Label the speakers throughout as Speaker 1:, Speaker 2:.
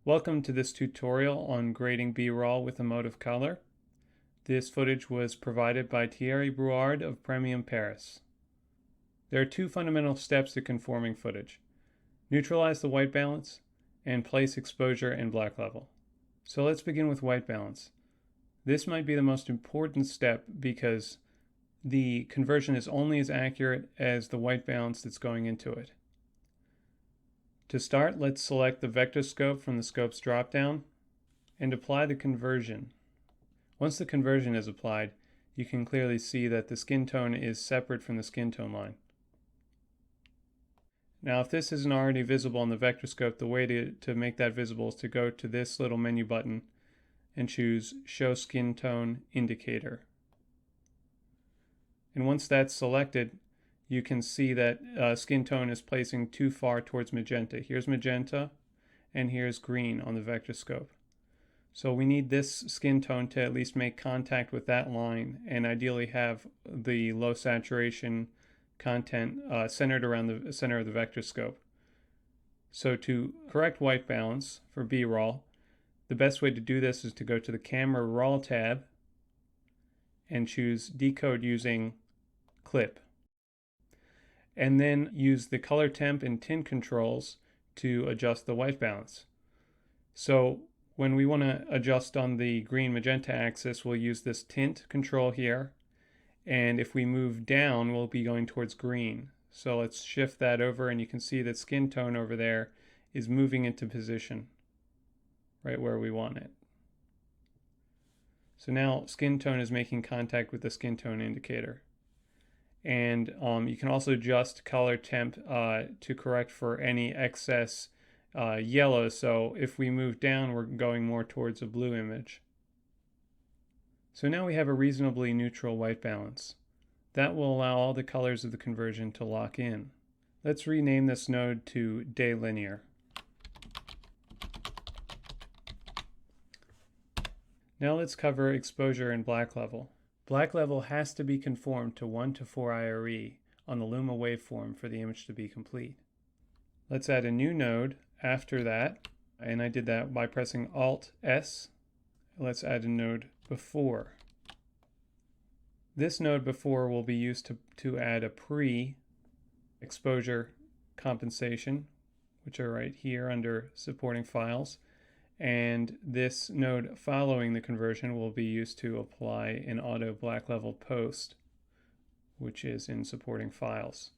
Speaker 1: Welcome to this tutorial on grading B-roll with Emotive Color. This footage was provided by Thierry Brouard of Premium Paris. There are two fundamental steps to conforming footage: neutralize the white balance and place exposure and black level. So let's begin with white balance. This might be the most important step because the conversion is only as accurate as the white balance that's going into it. To start, let's select the vector scope from the scope's dropdown and apply the conversion. Once the conversion is applied, you can clearly see that the skin tone is separate from the skin tone line. Now, if this isn't already visible on the vector scope, the way to make that visible is to go to this little menu button and choose Show Skin Tone Indicator. And once that's selected, you can see that skin tone is placing too far towards magenta. Here's magenta, and here's green on the vector scope. So we need this skin tone to at least make contact with that line, and ideally have the low saturation content centered around the center of the vector scope. So to correct white balance for B-roll, the best way to do this is to go to the Camera Raw tab and choose Decode using Clip, and then use the color temp and tint controls to adjust the white balance. So when we want to adjust on the green magenta axis, we'll use this tint control here, and if we move down, we'll be going towards green. So let's shift that over, and you can see that skin tone over there is moving into position right where we want it. So now skin tone is making contact with the skin tone indicator. And you can also adjust color temp to correct for any excess yellow. So if we move down, we're going more towards a blue image. So now we have a reasonably neutral white balance. That will allow all the colors of the conversion to lock in. Let's rename this node to Day Linear. Now let's cover exposure and black level. Black level has to be conformed to 1:4 Arri on the Luma waveform for the image to be complete. Let's add a new node after that, and I did that by pressing Alt-S. Let's add a node before. This node before will be used to add a pre-exposure compensation, which are right here under supporting files. And this node following the conversion will be used to apply an auto black level post, which is in supporting files.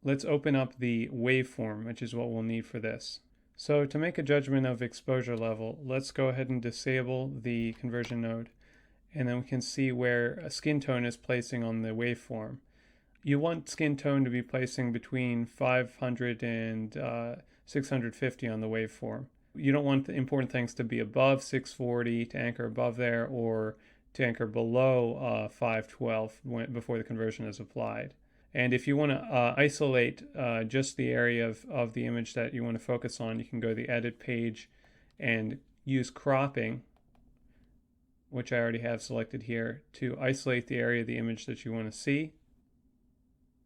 Speaker 1: Let's open up the waveform, which is what we'll need for this. So to make a judgment of exposure level, let's go ahead and disable the conversion node, and then we can see where a skin tone is placing on the waveform. You want skin tone to be placing between 500 and 650 on the waveform. You don't want the important things to be above 640 to anchor above there, or to anchor below 512 before the conversion is applied. And if you want to isolate just the area of the image that you want to focus on, you can go to the edit page and use cropping, which I already have selected here, to isolate the area of the image that you want to see.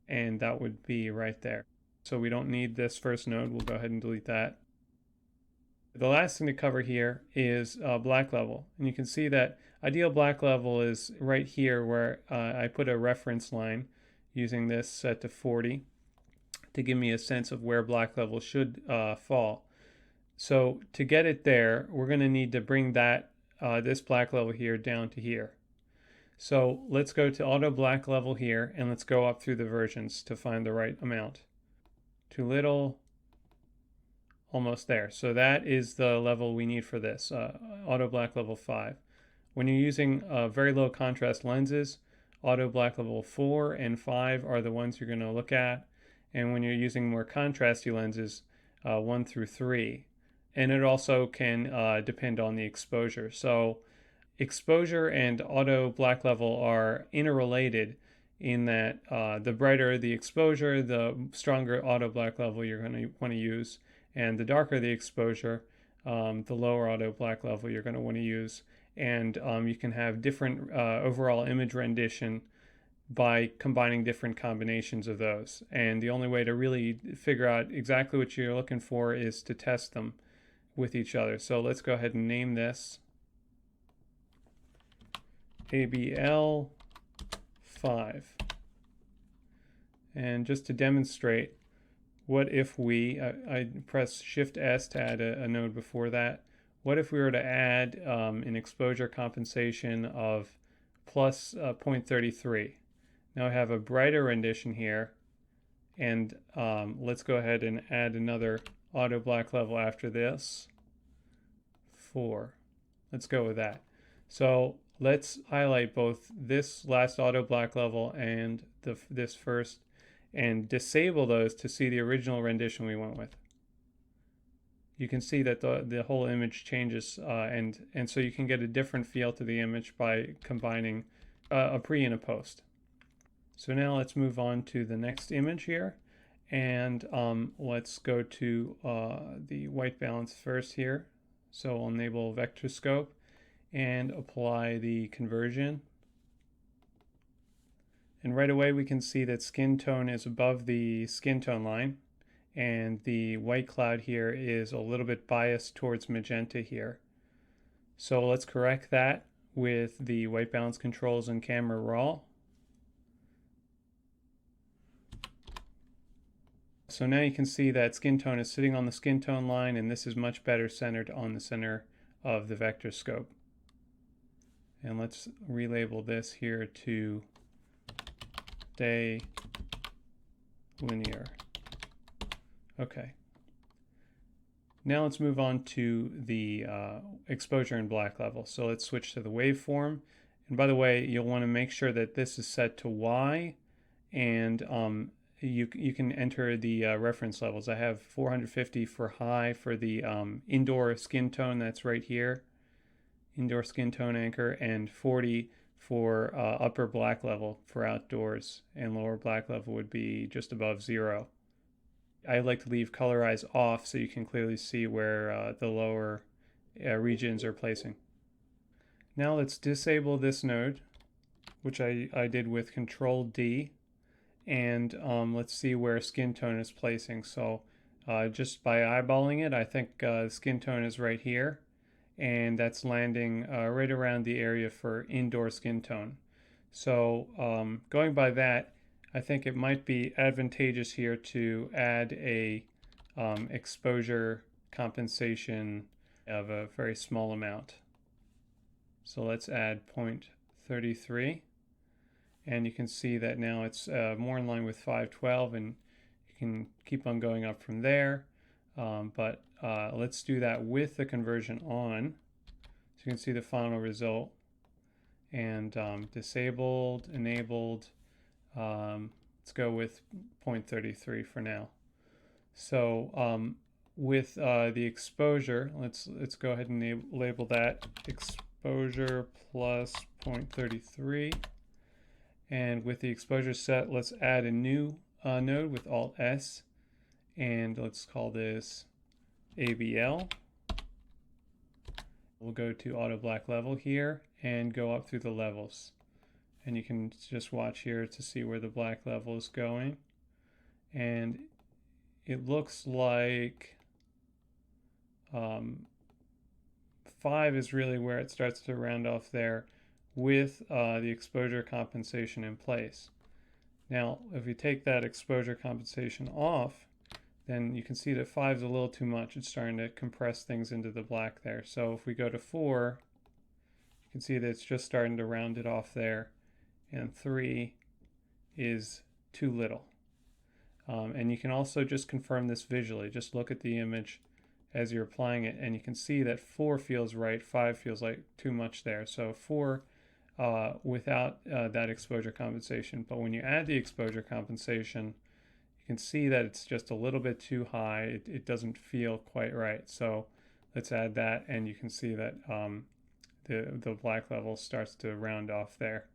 Speaker 1: And that would be right there. So we don't need this first node. We'll go ahead and delete that. The last thing to cover here is black level. And you can see that ideal black level is right here where I put a reference line using this set to 40 to give me a sense of where black level should fall. So to get it there, we're going to need to bring that this black level here down to here. So let's go to auto black level here, and let's go up through the versions to find the right amount. Too little. Almost there. So that is the level we need for this, auto black level 5. When you're using very low contrast lenses, auto black level 4 and 5 are the ones you're going to look at. And when you're using more contrasty lenses, 1 through 3. And it also can depend on the exposure. So exposure and auto black level are interrelated in that the brighter the exposure, the stronger auto black level you're going to want to use. And the darker the exposure, the lower auto black level you're going to want to use. And you can have different overall image rendition by combining different combinations of those. And the only way to really figure out exactly what you're looking for is to test them with each other. So let's go ahead and name this ABL 5. And just to demonstrate, what if we, I press Shift S to add a node before that. What if we were to add an exposure compensation of plus 0.33? Now I have a brighter rendition here, and let's go ahead and add another auto black level after this. 4. Let's go with that. So let's highlight both this last auto black level and this first, and disable those to see the original rendition we went with. You can see that the whole image changes, and so you can get a different feel to the image by combining a pre and a post. So now let's move on to the next image here, and let's go to the white balance first here. So I'll enable vector scope and apply the conversion. And right away we can see that skin tone is above the skin tone line, and the white cloud here is a little bit biased towards magenta here. So let's correct that with the white balance controls in Camera Raw. So now you can see that skin tone is sitting on the skin tone line, and this is much better centered on the center of the vector scope. And let's relabel this here to day linear. Okay. Now let's move on to the exposure and black level. So let's switch to the waveform. And by the way, you'll want to make sure that this is set to Y, and you can enter the reference levels. I have 450 for high for the indoor skin tone, that's right here, indoor skin tone anchor, and 40 for upper black level for outdoors, and lower black level would be just above 0. I like to leave colorize off so you can clearly see where the lower regions are placing. Now let's disable this node, which I did with Control D, and let's see where skin tone is placing. So just by eyeballing it, I think skin tone is right here, and that's landing right around the area for indoor skin tone. So going by that, I think it might be advantageous here to add a exposure compensation of a very small amount. So let's add 0.33, and you can see that now it's more in line with 512, and you can keep on going up from there. But let's do that with the conversion on, so you can see the final result. And disabled, enabled. Let's go with 0.33 for now. So with the exposure, let's go ahead and label that exposure plus 0.33. And with the exposure set, let's add a new node with Alt S, and let's call this ABL. We'll go to auto black level here and go up through the levels. And you can just watch here to see where the black level is going. And it looks like 5 is really where it starts to round off there with the exposure compensation in place. Now, if you take that exposure compensation off, then you can see that 5 is a little too much. It's starting to compress things into the black there. So if we go to 4, you can see that it's just starting to round it off there. And 3 is too little. And you can also just confirm this visually. Just look at the image as you're applying it, and you can see that 4 feels right, 5 feels like too much there. So 4 without that exposure compensation. But when you add the exposure compensation, you can see that it's just a little bit too high. It doesn't feel quite right. So let's add that, and you can see that the black level starts to round off there.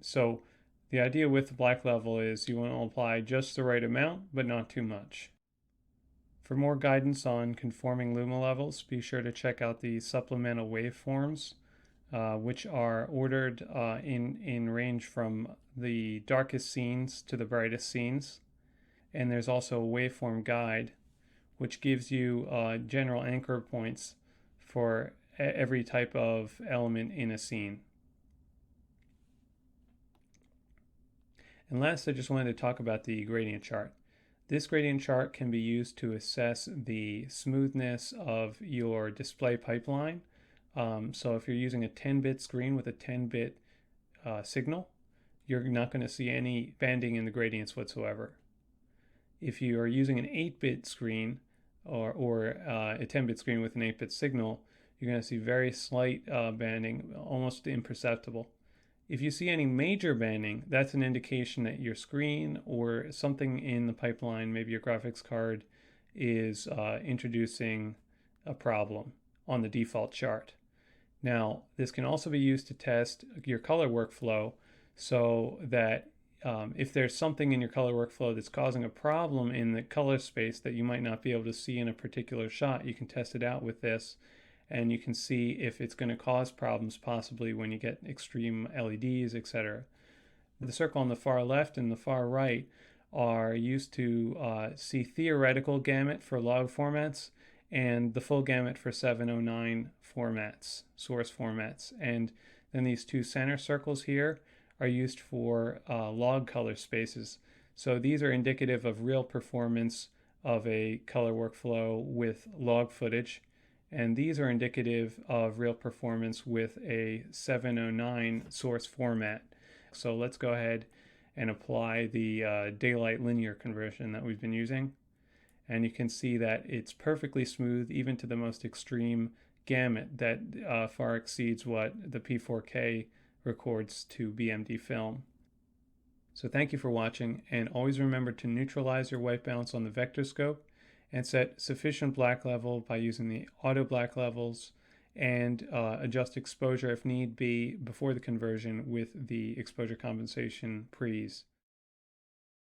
Speaker 1: So the idea with the black level is you want to apply just the right amount, but not too much. For more guidance on conforming luma levels, be sure to check out the supplemental waveforms, which are ordered in range from the darkest scenes to the brightest scenes. And there's also a waveform guide, which gives you general anchor points for every type of element in a scene. And last, I just wanted to talk about the gradient chart. This gradient chart can be used to assess the smoothness of your display pipeline. So if you're using a 10-bit screen with a 10-bit signal, you're not going to see any banding in the gradients whatsoever. If you are using an 8-bit screen or a 10-bit screen with an 8-bit signal, you're going to see very slight banding, almost imperceptible. If you see any major banding, that's an indication that your screen or something in the pipeline, maybe your graphics card, is introducing a problem on the default chart. Now, this can also be used to test your color workflow, so that if there's something in your color workflow that's causing a problem in the color space that you might not be able to see in a particular shot, you can test it out with this, and you can see if it's going to cause problems possibly when you get extreme LEDs, etc. The circle on the far left and the far right are used to see theoretical gamut for log formats and the full gamut for 709 formats, source formats. And then these two center circles here are used for log color spaces. So these are indicative of real performance of a color workflow with log footage. And these are indicative of real performance with a 709 source format. So let's go ahead and apply the daylight linear conversion that we've been using. And you can see that it's perfectly smooth, even to the most extreme gamut that far exceeds what the P4K records to BMD film. So thank you for watching, and always remember to neutralize your white balance on the vector scope and set sufficient black level by using the auto black levels, and adjust exposure if need be before the conversion with the exposure compensation pre's.